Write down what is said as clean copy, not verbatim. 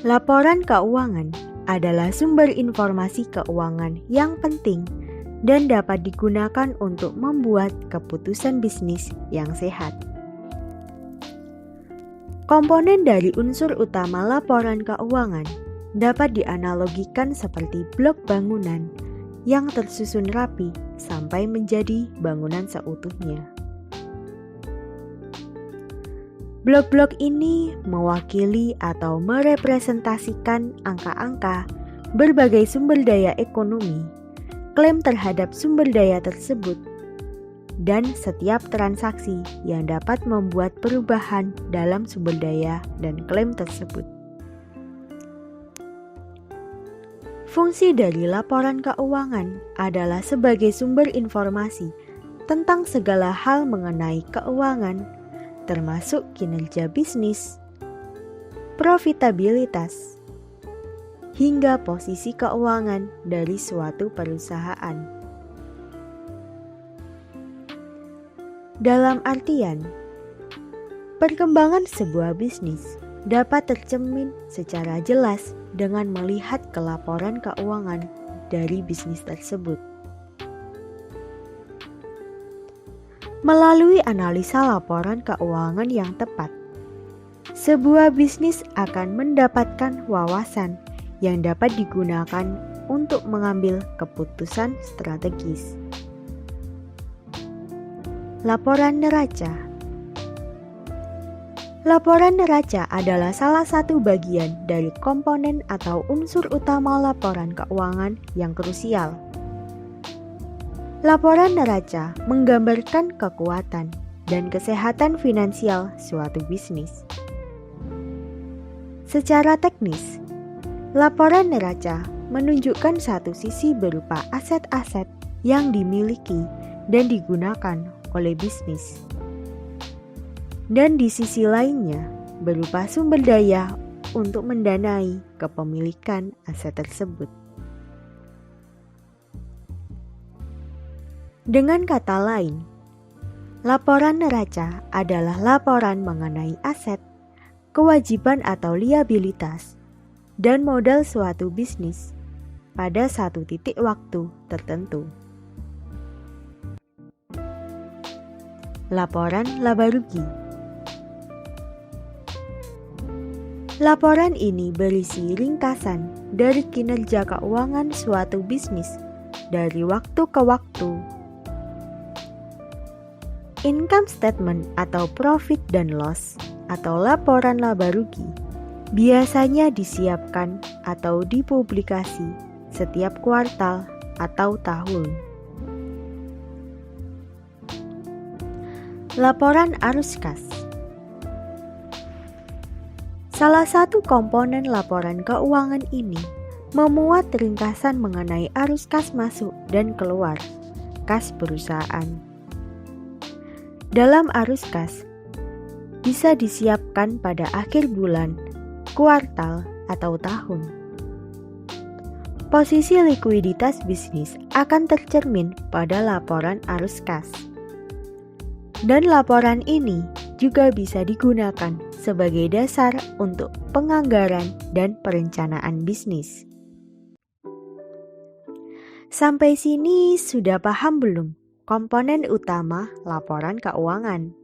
Laporan keuangan adalah sumber informasi keuangan yang penting dan dapat digunakan untuk membuat keputusan bisnis yang sehat. Komponen dari unsur utama laporan keuangan dapat dianalogikan seperti blok bangunan yang tersusun rapi sampai menjadi bangunan seutuhnya. Blok-blok ini mewakili atau merepresentasikan angka-angka berbagai sumber daya ekonomi, klaim terhadap sumber daya tersebut, dan setiap transaksi yang dapat membuat perubahan dalam sumber daya dan klaim tersebut. Fungsi dari laporan keuangan adalah sebagai sumber informasi tentang segala hal mengenai keuangan, termasuk kinerja bisnis, profitabilitas, hingga posisi keuangan dari suatu perusahaan. Dalam artian, perkembangan sebuah bisnis dapat tercermin secara jelas dengan melihat ke laporan keuangan dari bisnis tersebut. Melalui analisa laporan keuangan yang tepat, sebuah bisnis akan mendapatkan wawasan yang dapat digunakan untuk mengambil keputusan strategis. Laporan neraca. Laporan neraca adalah salah satu bagian dari komponen atau unsur utama laporan keuangan yang krusial. Laporan neraca menggambarkan kekuatan dan kesehatan finansial suatu bisnis. Secara teknis, laporan neraca menunjukkan satu sisi berupa aset-aset yang dimiliki dan digunakan oleh bisnis, dan di sisi lainnya berupa sumber daya untuk mendanai kepemilikan aset tersebut. Dengan kata lain, laporan neraca adalah laporan mengenai aset, kewajiban atau liabilitas, dan modal suatu bisnis pada satu titik waktu tertentu. Laporan laba rugi. Laporan ini berisi ringkasan dari kinerja keuangan suatu bisnis dari waktu ke waktu. Income statement atau profit dan loss atau laporan laba rugi biasanya disiapkan atau dipublikasi setiap kuartal atau tahun. Laporan arus kas. Salah satu komponen laporan keuangan ini memuat ringkasan mengenai arus kas masuk dan keluar kas perusahaan. Dalam arus kas, bisa disiapkan pada akhir bulan, kuartal, atau tahun. Posisi likuiditas bisnis akan tercermin pada laporan arus kas. Dan laporan ini juga bisa digunakan sebagai dasar untuk penganggaran dan perencanaan bisnis. Sampai sini sudah paham belum komponen utama laporan keuangan?